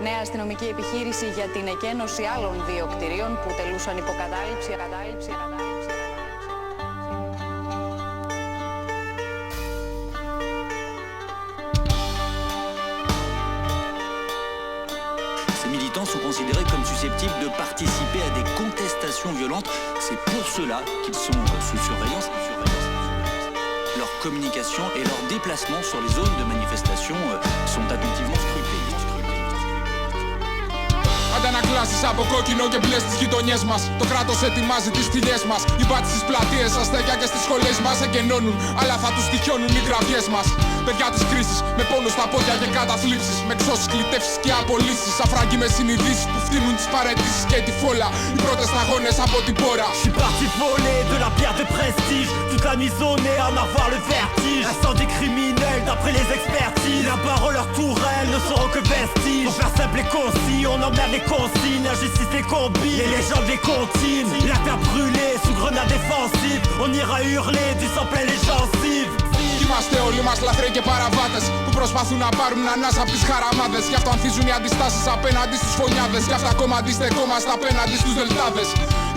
Νέα αστυνομική επιχείρηση για την εκένωση άλλων δύο κτηρίων που τελούσαν υποκατάληψη. Ces militants sont considérés comme susceptibles de participer à des contestations violentes. C'est pour cela qu'ils sont sous surveillance. Leur communication et leurs déplacements sur les zones de manifestation sont attentivement scrutés. Αντανακλάσεις από κόκκινο και μπλε στις γειτονιές μας. Το κράτος ετοιμάζει τις θηλιές μας. Οι μπάτσοι στις πλατείες, αστέκια και στις σχολές μας εγκαινώνουν, αλλά θα τους τυχιώνουν οι γραφιές μας. Παιδιά της κρίσης, με πόνο στα πόδια και καταθλίψεις. Με εξώσεις, κλητεύσεις και απολύσεις. Αφράγκοι με συνειδήσεις που φτύνουν τις παραιτήσεις και τη φόλα. Οι πρώτες σταγόνες από την πόρα. J'suis parti voler de la pierre de prestige. Toute la nuit zonée, en avoir le vertige. Incendie criminel d'après les expertises. La parole, leur tourelle ne seront que vestiges. Pour faire simple et concis, on emmerde les consignes. La justice les combine, les légendes les continent. La terre brûlée sous grenade défensive. On ira hurler du sang plein les gencives. Είμαστε όλοι μας λαθρέοι και παραβάτες που προσπαθούν να πάρουν ανάσα από τις χαραμάδες. Γι' αυτό ανθίζουν οι αντιστάσεις απέναντι στους φωνιάδες. Γι' αυτό ακόμα αντιστεκόμαστε απέναντι στους δελτάδες.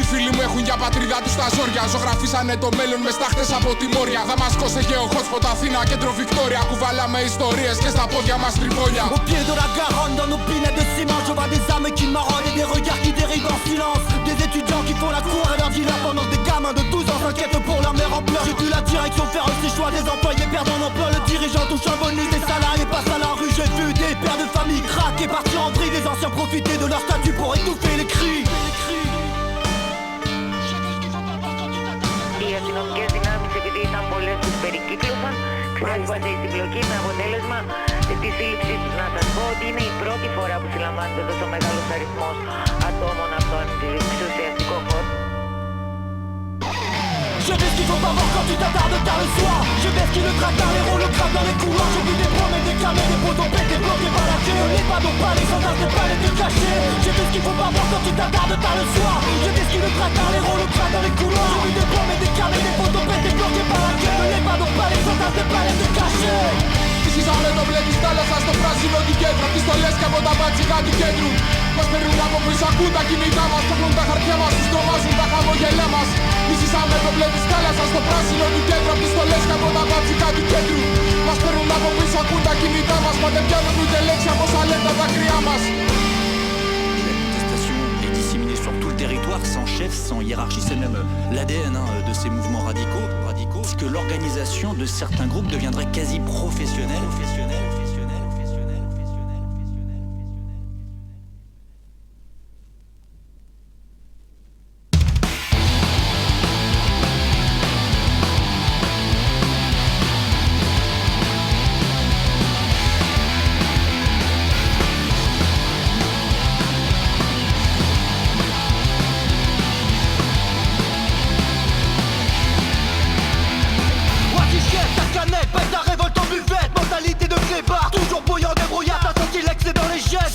Οι φίλοι μου έχουν για πατρίδα τους τα ζόρια. Ζωγραφίσανε το μέλλον με στάχτες από τη Μόρια. Δαμασκός, Αιγαίο, hotspot, Αθήνα, κέντρο Βικτόρια. Κουβαλάμε ιστορίες και στα πόδια μας τριβόλια. Au pied de la Garonne, dans nos pinettes de ciment, je vois des âmes qui marronnent et des regards qui dérivent en silence. Des étudiants qui font la cour et leur dealer pendant que des gamins de 12 ans s'inquiètent pour leur mère en pleurs. J'ai vu la direction faire aussi choix des employés perdant l'emploi. Le dirigeant touche un bonus, des salariés passent à la rue. J'ai vu des pères de famille craquer, partir en vrille. Des anciens profiter de leur statut pour étouffer les cris. Οι αστυνομικές δυνάμεις, επειδή ήταν πολλές, τους περικύκλωσαν. Ξέσπασε η συμπλοκή με αποτέλεσμα τη σύλληψή τους. Να σας πω ότι είναι η πρώτη φορά που συλλαμβάνεται τόσο μεγάλος αριθμός ατόμων από τον εξουσιαστικό χώρο. Je vais ce qu'il faut pas voir quand tu t'attardes tard le soir. Je vais ce qui le traque dans les ronds, le crabe dans les couloirs. J'ai vu des promesses déclamées, des poteaux pétés, bloqués par la queue. Les panneaux pas, les sentences des palettes de cachés. Je vais ce qu'il faut pas voir quand tu t'attardes tard le soir. Je vais ce qui le traque dans les ronds, le crabe dans les couloirs. J'ai vu des promesses déclamées, des poteaux pétés, bloqués par la queue. Les panneaux pas, les sentences des palettes de cachés. Φυσήσαμε το μπλε της θάλασσας στο πράσινο του κέντρου. Απ' τις στολές και από τα μπατσικά του κέντρου. Μας περνούν από πίσω, ακούν τα κινητά μας. Παίρνουν τα χαρτιά μας, τους τρομάζουν τα χαμογελά μας. Φυσήσαμε το μπλε της θάλασσας στο πράσινο του κέντρου. Απ' τις στολές και από τα μπατσικά του κέντρου. Μας περνούν από πίσω, ακούν τα κινητά μας. Μα δεν πιάνουν ούτε λέξη από όσα λένε τα δάκρυά μας. Est disséminée sur tout le territoire, sans chef, sans hiérarchie. C'est même l'ADN de ces mouvements radicaux. Que l'organisation de certains groupes deviendrait quasi professionnelle.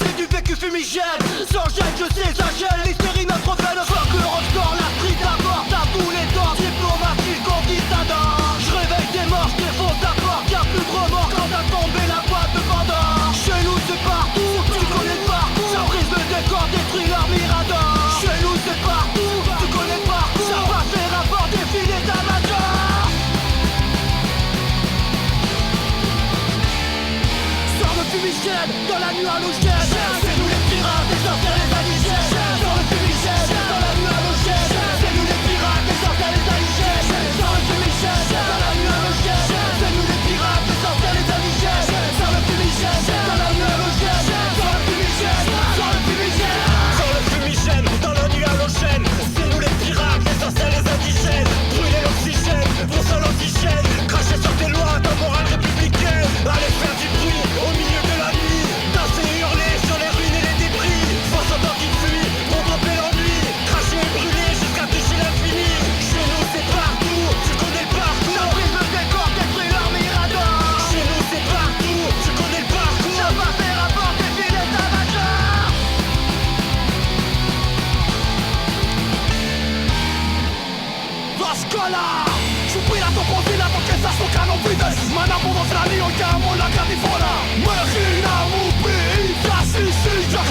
C'est du vécu fumigène. Sans gêne, je sais, ça gêne. L'hystérie, notre veine. Fuck le rockstar, la street apporte à tous les torts. Diplomatie, conquistador. Je réveille des morts, je défonce la porte. Y'a plus de remords quand t'as tombé la boîte de Pandore. Chez nous, c'est partout, tu connais le parcours. Ça brise le décor, détruit leur mirador. Chez nous, c'est partout, tu connais le parcours. Ça passe les rapports, défilé ta major. Sors le fumigène, dans la nuit halogène. C'est nous les pirates, les sorcières, les indigènes. Sors le fumigène, dans la nuit halogène. C'est nous les pirates, les sorcières, les indigènes. Sors le fumigène, dans la nuit halogène. C'est nous les pirates, les sorcières, les indigènes. Sors le fumigène, dans la nuit halogène. Sors le fumigène, sors le fumigène. Sors le fumigène, dans la nuit halogène. C'est nous les pirates, les sorcières, les indigènes. Brûler l'oxygène, pour seul antigène. Cracher sur tes lois, ta morale républicaine. Allez faire du bruit au milieu de la nuit. Danser et hurler sur les ruines et les débris. 60 ans qui fuient pour tromper l'ennui. Cracher et brûler jusqu'à toucher l'infini. Chez nous c'est partout, tu connais le parcours. Ça brise le décor, détruit leur mirador. Chez nous c'est partout, tu connais le parcours. Ça va faire rapport, défiler ta major. Vascola! Supera το ποδήλατο και θα στο κάνω βίδες. Μα ένα ποδοστραλείο για όλα κάτι φορά. Μέχρι να μου πει θα ζήσεις για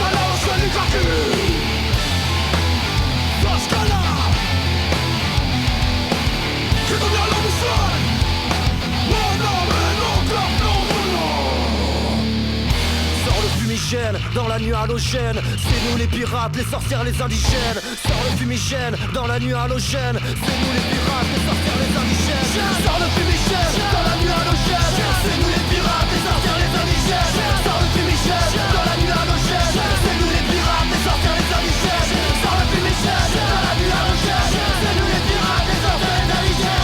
fumigène, dans la nuit halogène. C'est nous les pirates, les sorcières, les indigènes. Sors le fumigène, dans la nuit halogène. C'est nous les pirates, les sorcières, les indigènes. Sors le fumigène, dans la nuit halogène. C'est nous les pirates, les sorcières, les indigènes. Sors le fumigène, dans la nuit halogène. C'est nous les pirates, les sorcières, les indigènes. Sors le fumigène, dans la nuit halogène. C'est nous les pirates, les sorcières, les indigènes.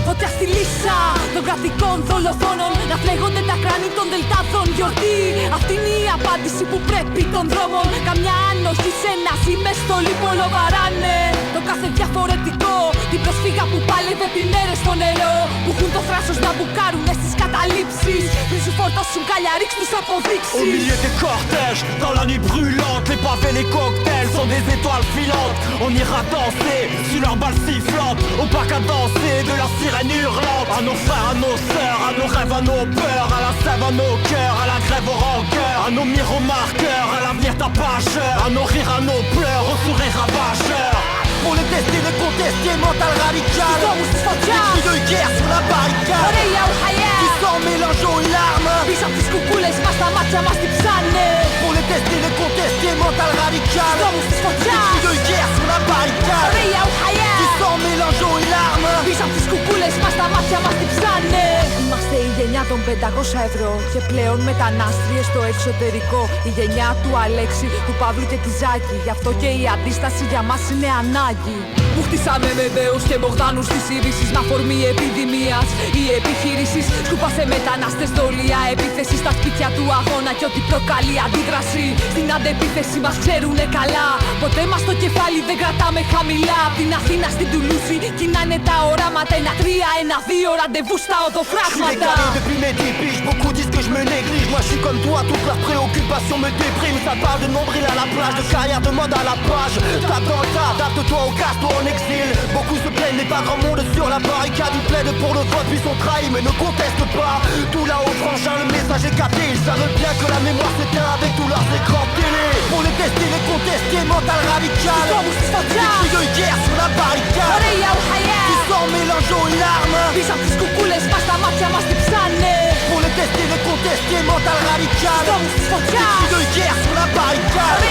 Φωτιά στη λύσα των κρατικών δολοφόνων, να φλέγονται τα κράνη των δελτάδων. Γιορτή, αυτή είναι η απάντηση που πρέπει των δρόμων. Καμιά άνοχη σε ένα ημεστολή πολλο βαράνε. Το κάθε διαφορετικό, την προσφύγα που πάλευε επί μέρες στο νερό. Που έχουν το θράσος να μπουκάρουνε στις καταλήψεις. Πριν σου φορτώσουν καλιαρίξ τους αποδείξεις. Au milieu des cortèges, dans la nuit brûlante, les pavés, les cocktails sont des étoiles filantes. On ira danser sur leurs balles sifflantes, au parc à danser de leurs sirènes hurlantes. À nos frères, à nos sœurs, à nos rêves, à nos peurs, à la sève, à nos cœurs, à la grève, aux rancœurs, à nos miromarqueurs, à l'avenir tapageur, à nos rires, à nos pleurs, aux sourires ravageurs. Pour les tester, les contester, mental radical. Des cris de guerre sur la barricade, qui s'en mélangent aux larmes. Πίσω απ' τις κουκούλες μας τα μάτια μας διψάνε. Pour les tester, les contester, mental radical. Des cris de guerre sur la barricade, حرية وحياة. qui 500 ευρώ και πλέον μετανάστριες στο εξωτερικό. Η γενιά του Αλέξη, του Παύλου και τη Ζάκη. Γι' αυτό και η αντίσταση για μας είναι ανάγκη. Που χτίσαμε με δέους και Μπογδάνους της Σύρισης με αφορμή επιδημίας ή επιχείρησης. Σκούπασε μετανάστες δολία, επίθεση στα σπίτια του αγώνα και ό,τι προκαλεί αντίδραση. Στην αντεπίθεση μας ξέρουνε καλά. Ποτέ μας το κεφάλι δεν κρατάμε χαμηλά. Απ' την Αθήνα στην Τουλούση κοινάνε τα οράματα. 1-3, 1-2, ραντεβού στα οδοφράγματα. Depuis mes 10 piges, beaucoup disent que je me néglige. Moi je suis comme toi, toutes leurs préoccupations me dépriment. Ça parle de nombril à la plage, de carrière de mode à la page. Tape dans le tas, adapte-toi au casse-toi en exil. Beaucoup se plaignent, mais pas grand monde sur la barricade. Ils plaident pour le vote, puis sont trahis, mais ne contestent pas. Tout là-haut, frangin, le message est capté. Ils savent bien que la mémoire s'éteint avec tous leurs écrans télé. Pour les tester, les contester, mental radical. Des cris de guerre sur la barricade. Qui sont mélangés aux larmes. Πίσω απ' τις κουκούλες μας τα μάτια μας τυψάνε. Pour les tester, les contester, mental radical. Des cris de guerre sur la barricade.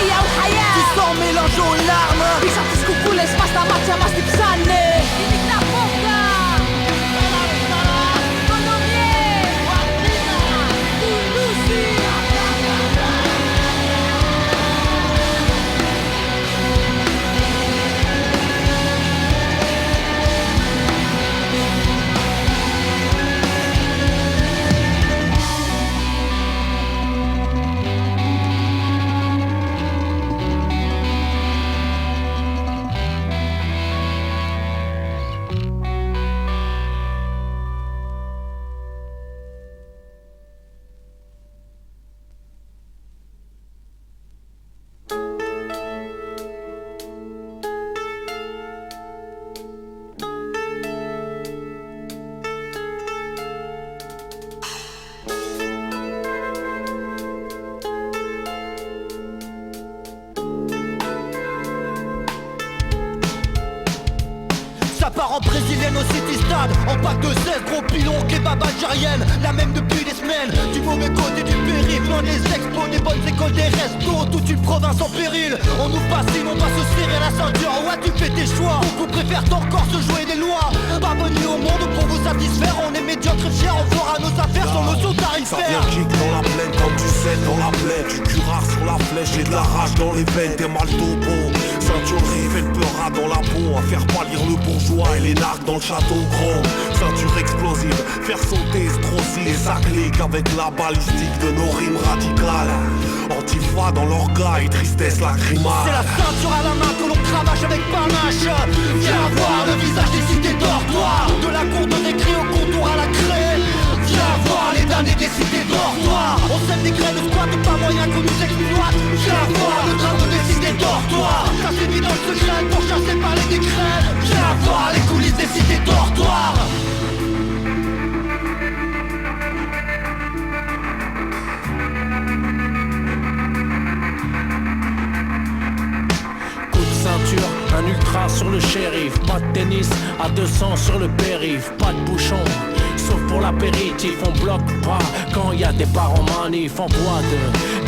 Qui sont mélangés aux larmes. Πίσω απ' τις κουκούλες μας τα μάτια μας τυψάνε. Είναι τα πόρτα. Ça part en brésilienne au City Stade. En pack de 16 gros pilons, kebab algérienne. La même depuis des semaines. Du mauvais côté du périph', loin des expos, des bonnes écoles, des restos. Toute une province en péril. On nous fascine, on va se serrer la ceinture. Ouais, tu fais tes choix. Beaucoup préfèrent encore se jouer des lois. Pas venus au monde pour vous satisfaire. On est médiocre et fiers, on fera nos affaires sans notion Ça tarifaire. vient kick dans la plaine, comme tu sais dans la plaie. Du curare sur la flèche et de la rage dans les veines. T'es mal topo. Ceinture rive et le peura dans la peau. À faire pâlir le bourgeois et les narcs dans le château gros. Ceinture explosive, faire sauter Strozzi et sa clique avec la balistique de nos rimes radicales. Antifa dans l'orga et tristesse lacrymale. C'est la ceinture à la main que l'on cravache avec panache. Viens voir le visage des cités dortoirs. De la cour de récré au contour à la craie. Viens voir les damnés des cités dortoirs. On sème des graines de squat, pas moyen qu'on nous exploite. Viens voir le drame des cités dortoirs. Ça s'est mis dans le secret pour chasser par les décrets. Viens voir les coulisses des cités dortoirs. Ceinture, un ultra sur le shérif. Pas de tennis à 200 sur le périph'. Pas de bouchon, sauf pour l'apéritif. On bloque pas quand y a des bars en manif. En voie de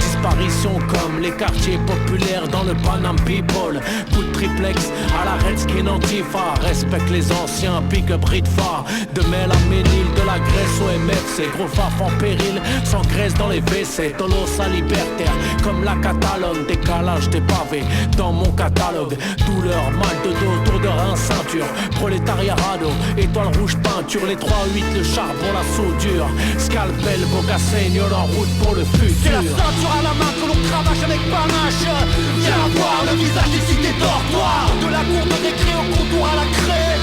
disparition comme les quartiers populaires dans le Panam People. Coup de triplex à la Redskin Antifa. Respecte les anciens, pick-up Ritfa. De Mel à Ménil, de la Grèce au MFC. Gros faf en péril, sans graisse dans les WC. Tolosa libertaire, comme la Catalogne. Décalage des pavés dans mon catalogue. Douleur, mal de dos, tour de rein, ceinture. Prolétariat radeau, étoile rouge peinture. Les 3-8, le charbon, la soudure. Scalpel, Boca Senior en route pour le futur. C'est la ceinture à la main que l'on cravache avec panache. Viens voir le visage des cités dortoirs. De la cour de récré au contour à la craie.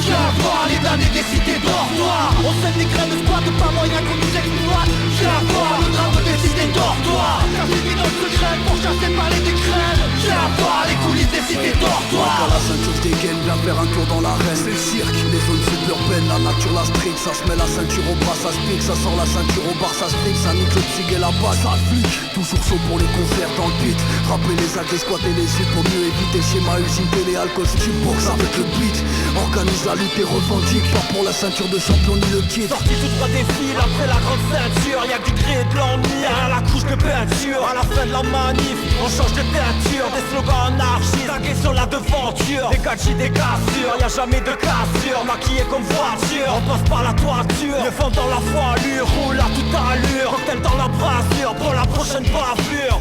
Viens voir les damnés des cités dortoirs. On sème des graines de squat, pas moyen qu'on nous exploite. Viens voir le drame des cités dortoirs. Car c'est mis dans le secret pour chasser par les décrets. Viens voir les coulisses des cités dortoirs. Quand la ceinture dégaine, viens faire un tour dans l'arène. C'est le cirque, les zones suburbaines, la nature, la street. Ça se met la ceinture au bras, ça se pique. Ça sort la ceinture au bar, ça se pique. Ça nique le tig et la basse, ça flic. Toujours chaud pour les concerts dans le beat. Rapper les actes, squatter les suites pour mieux éviter. Schéma, usine, télé, alcool, tu box avec le beat. Organise vise la lutte et revendique. Pas pour la ceinture de champion ni le kit. Sorti tout droit des fils après la grande ceinture. Y'a que du gris et de l'ennui à la couche de peinture. À la fin de la manif, on change de teinture. Des slogans anarchistes, tagués sur la devanture. Des gadgets, des cassures, y'a jamais de cassure. Maquillé comme voiture, on passe par la toiture. Le vent dans la voilure, roule à toute allure. Cocktail dans la brassure pour la prochaine bavure.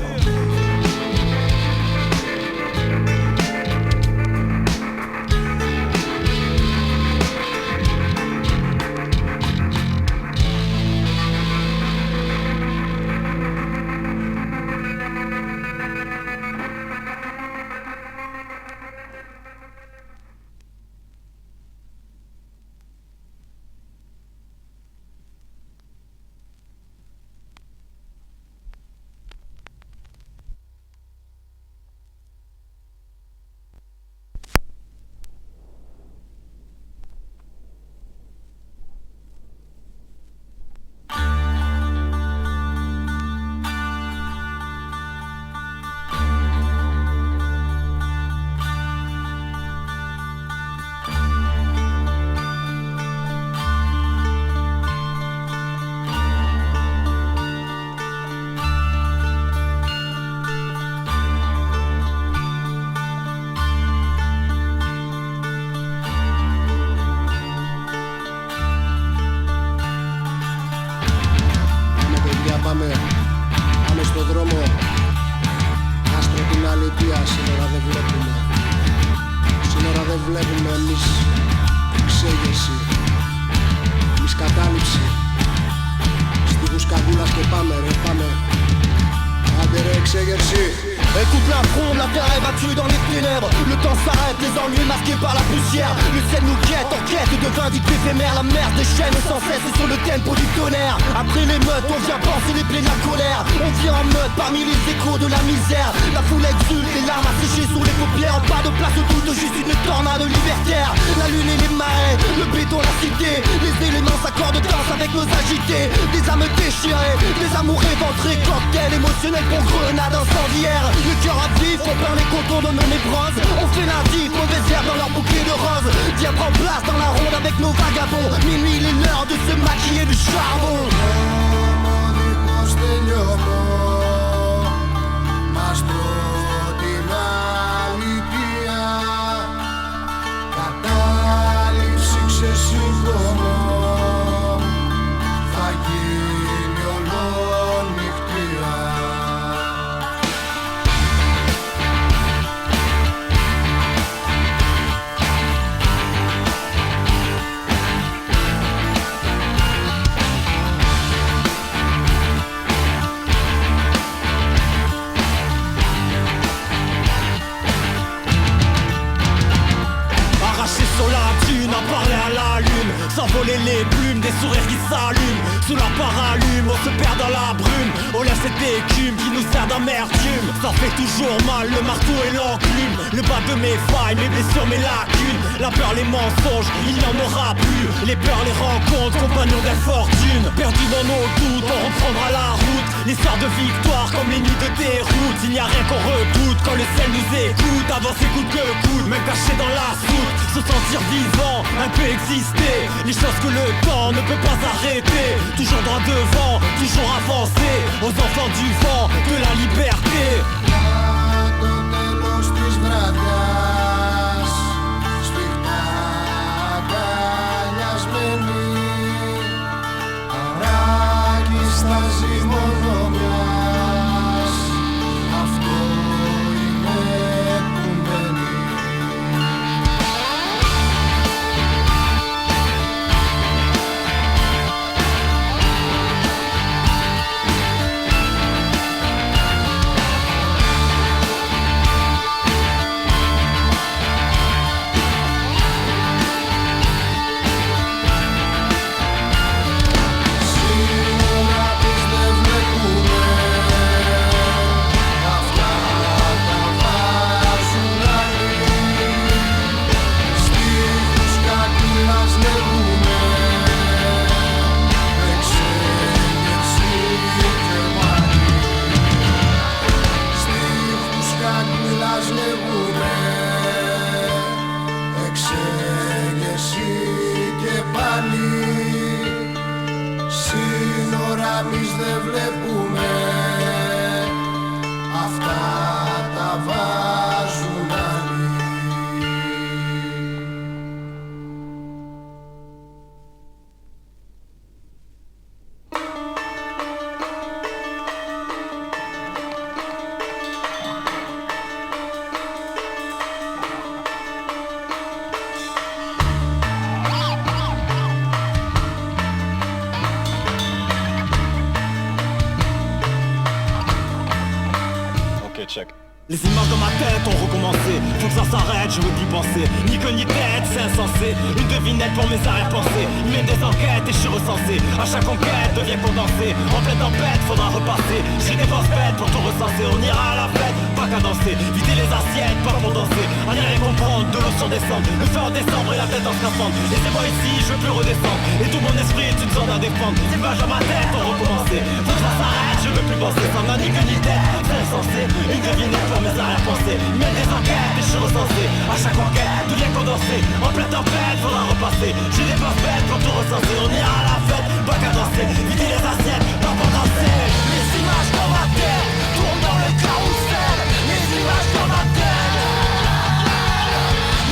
Πάμε στον δρόμο. Άστρο την αλήθεια, σύνορα δεν βλέπουμε. Σύνορα δεν βλέπουμε εμείς. Εξέγερση, εμείς κατάληψη. Στίχους καγκούλας και πάμε ρε, πάμε. Άντε ρε, εξέγερση. Écoute l'affront, la terre est battue dans les ténèbres. Le temps s'arrête, les ennuis masqués par la poussière. Le ciel nous guette en quête de vindictes éphémères. La mer déchaîne sans cesse sur le tempo du tonnerre. Après l'émeute, on vient penser les plaies de la colère. On vient en meute parmi les échos de la misère. La foule exulte, les larmes asséchées sous les paupières. Pas de place au doute, juste une tornade libertaire. La lune et les marais, le béton, la cité. Les éléments s'accordent danse avec nos agités. Des âmes déchirées, des amours éventrés. Cocktail émotionnel pour grenade incendiaire. Le cœur à vif, on peint les contours de nos névroses. On fait l'indice, mauvaise herbe dans leur bouquet de roses. Viens prendre place dans la ronde avec nos vagabonds. Minuit, il est l'heure de se maquiller du charbon. Μας πρότεινα λυπία. Κατάληψη ξεσύγχρονο. Θα γίνει ολονυχτία. Sur la dune, à parler à la lune. S'envoler les plumes, des sourires qui s'allument. Sous la paralume, on se perd dans la brume. On laisse cette écume qui nous sert d'amertume. Ça fait toujours mal, le marteau et l'enclume. Le bas de mes failles, mes blessures, mes lacunes. La peur, les mensonges, il n'y en aura plus. Les peurs, les rencontres, compagnons d'infortune. Perdus dans nos doutes, on reprendra la route. Les soirs de victoire comme les nuits de déroute. Il n'y a rien qu'on redoute quand le ciel nous écoute. Avancer coûte que coûte, même caché dans la soute. Se sentir vivant, un peu exister. Les choses que le temps ne peut pas arrêter. Toujours droit devant, toujours avancer. Aux enfants du vent, de la liberté. Το τέλος της βραδιάς, σφιχτά αγκαλιασμένοι. Αράκι στάζει μόνο μιας. Αυτό είναι που μένει. δεν βλέπουμε. Αυτά τα βάζουν άλλοι. Check. Les images dans ma tête ont recommencé. Faut que ça s'arrête, je veux plus penser. Ni queue ni tête, c'est insensé. Une devinette pour mes arrière-pensées. Il mène des enquêtes et je suis recensé. À chaque enquête devient condensé. En pleine tempête, faudra repasser. J'ai des grosses bêtes pour tout recenser. On ira à la fête, pas qu'à danser. Vider les assiettes, pas pour danser. On y rien comprendre, de l'eau sur descendre. Le feu en décembre et la tête en scaphandre. Laissez-moi ici, je veux plus redescendre. Et tout mon esprit est une zone à défendre. Les images dans ma tête ont recommencé. Faut que ça s'arrête, je veux plus penser. Ça n'a ni queue ni tête, c'est insensé. Une devinette pour mes arrière-pensées. Il mène des enquêtes et je suis recensé. À chaque enquête devient condensé. En pleine tempête, faudra repasser. J'ai des grosses bêtes pour tout recenser. On ira à la fête, pas qu'à danser. Vider les assiettes, pas pour danser. Les images dans ma tête tournent dans le carrousel. Les images dans ma tête.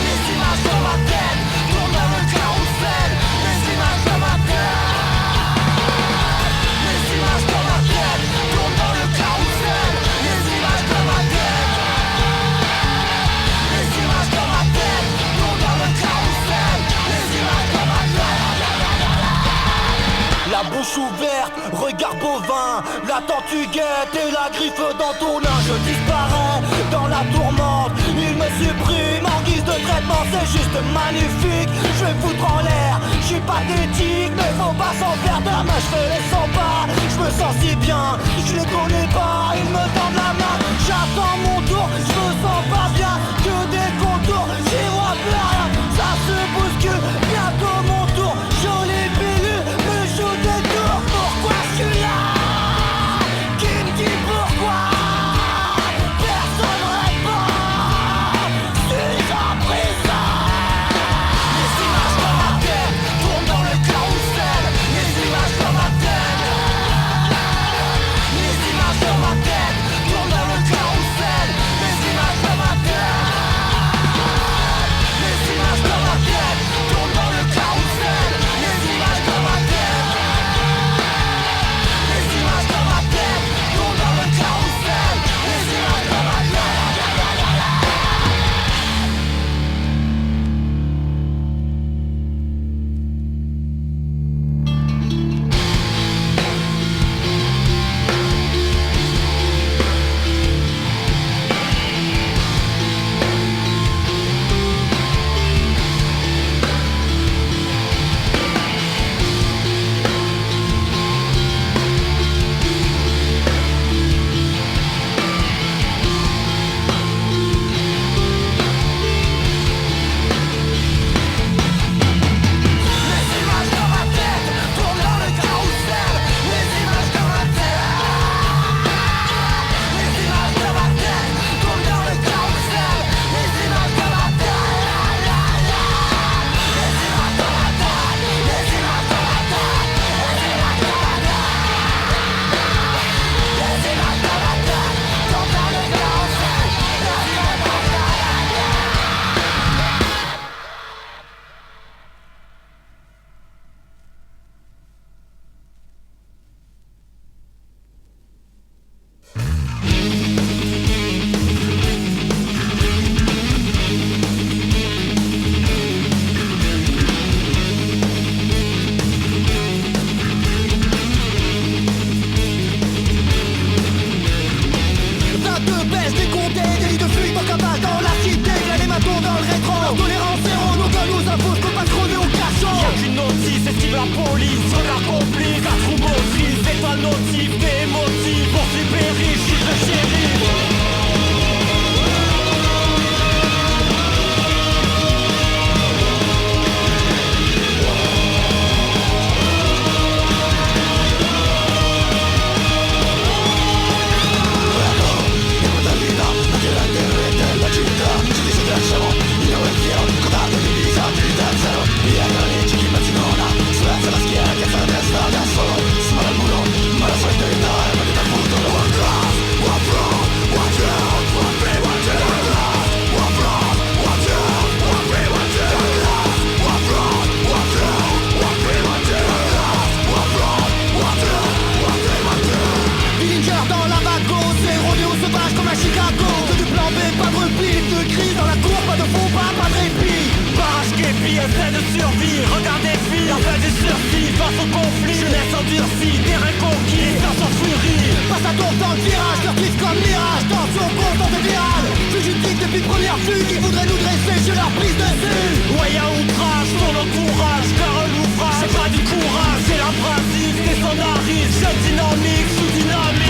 Les images dans ma tête tournent dans le carrousel. Les images dans ma tête. Les images dans ma tête tournent dans le carrousel. Les images dans ma tête. Les images dans ma tête tournent dans le carrousel. Les images dans ma tête. La bouche ouverte, regard bovin. La tortue guette et la griffe dans ton linge. Je disparais dans la tourmente. Il me supprime en guise de traitement. C'est juste magnifique. Je vais foutre en l'air. Je suis pathétique, mais faut pas s'en faire demain. Je fais les 100 pas. Je me sens si bien. Je les connais pas. Ils me tendent la main. J'attends mon tour. Je me sens pas bien. Que des contours. J'y vois plus rien. Ça se bouscule. Bientôt mon tour. Jolie pilule. Me joue des tours. Pourquoi je suis là? Qui me dit pourquoi? Personne répond. Suis-je en prison? Les images dans ma tête tournent dans le carrousel. Les images dans ma tête. Les images dans ma tête tournent dans le carrousel. Les images dans ma tête. Les images dans ma tête tournent dans le carrousel. survie, regardez filles, la fin du sursis, face au conflit, jeunesse endurcie, terrain conquis, les sens en furie. Passe à tour dans le virage, leur kiff comme mirage, tension constante de virage. Fugitif depuis première vue, qui voudrait nous dresser, je leur prise dessus. Ouais y'a outrage, ton encourage, car l'ouvrage, c'est pas du courage, c'est l'abrasif, c'est son arrive, jeune dynamique, sous dynamique.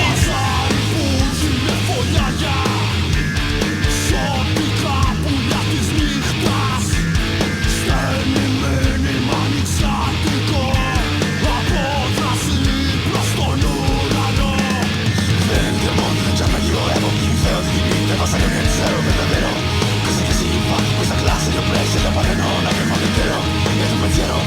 Cosa che pensiero per davvero, così che si fa questa classe di oppressi da fare non la prima intero. E tu pensiero,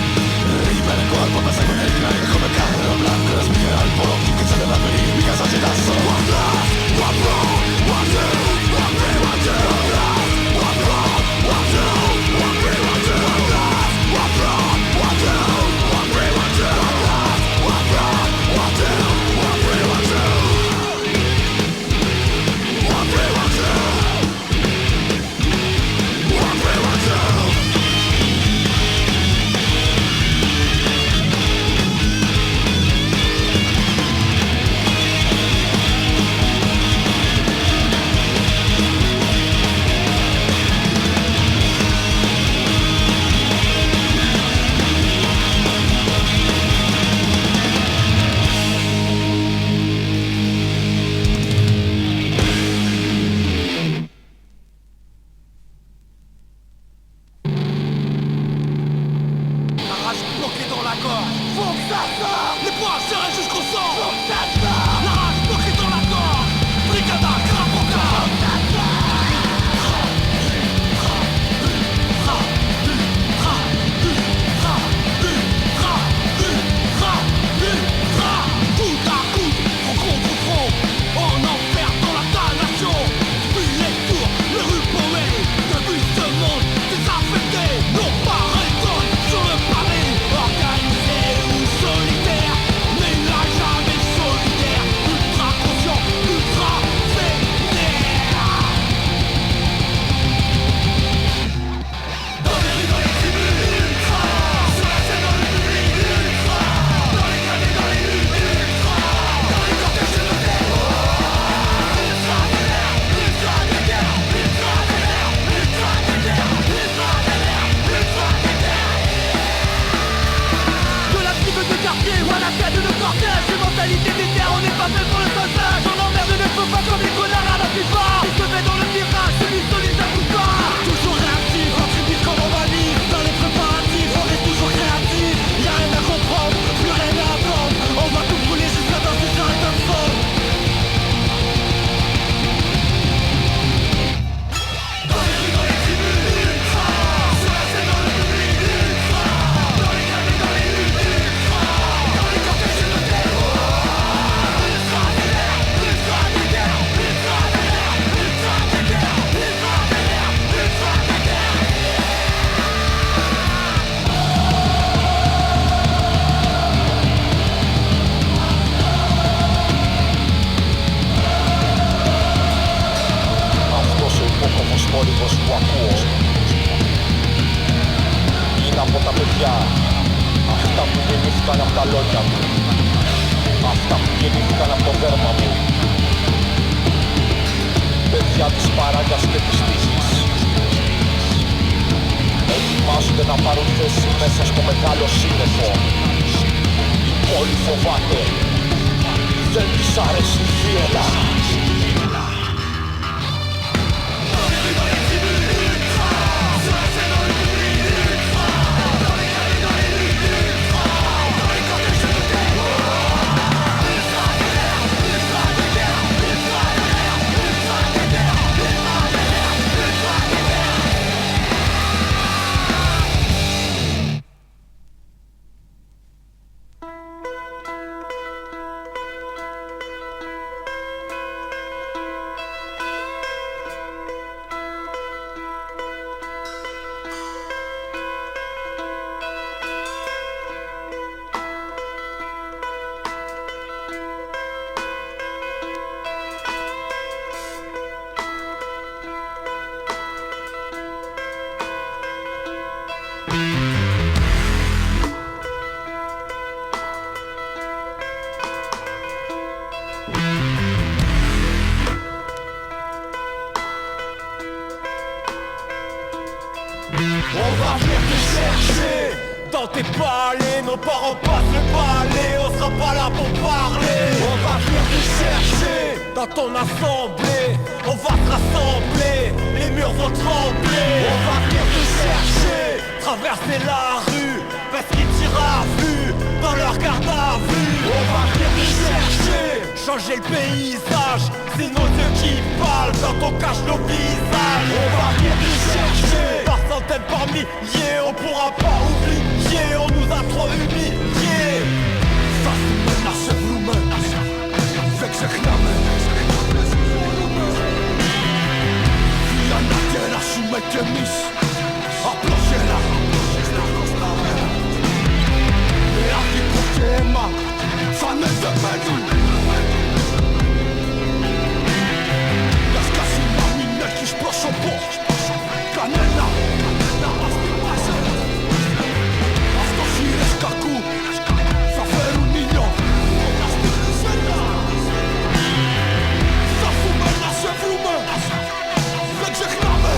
rimane il corpo, passa con il grande come camera blanco, la spingerà al polo, che se deve venire, mica so c'è da solo. One last, one road, one two, one three, one two, one last, one road, one two, one three, one two, one last, one road, one two, one three, one two, one last, one road, one two, one three, one two. dans tes palais, nos parents passent le balai, on sera pas là pour parler. On va venir te chercher dans ton assemblée, on va te rassembler, les murs vont trembler. On va venir te chercher, traverser la rue, parce qu'ils tirent à vue, dans leur garde à vue. On va venir te chercher, changer le paysage, c'est nos yeux qui parlent quand on cache nos visages. On va venir te chercher, par centaines, par milliers, on pourra pas oublier, on nous a trop humiliés. Zasmy nasze wlumy, wegrzechnamy. Chwila nadziera, szumecie mis, a plosiera. Jaki podziema, fany zemedu. Gaskasi mam inne kiś proszą po kanena. A w to chwileczka ku zaferu ninio. Zasumy nasze wlumy, wegrzechnamy.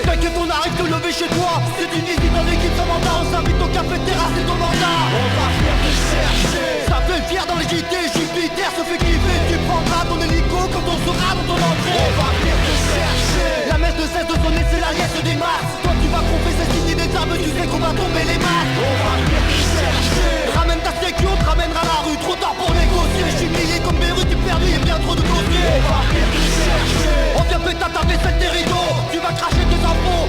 T'inquiète, on arrive te lever chez toi. C'est une visite dans l'équipe sans mandat. On s'invite au café terrasse, c'est ton mandat. On va venir te chercher. Ça fait fier dans les JT, Jupiter se fait kiffer. Tu prendras ton hélico quand on sera dans ton entrée. On va venir te chercher. La messe ne cesse de sonner, c'est la liesse des masses. Toi tu vas confesser, signer des armes, tu sais qu'on va tomber les masses. On va venir te chercher. Ramène ta sécu, on te ramènera à la rue. Trop tard pour négocier. Je suis humilié comme Beyrouth, tu perdu, y'a bien trop de dossiers. On va venir te chercher. On vient péter ta vaisselle, tes rideaux. Tu vas cracher tes impôts.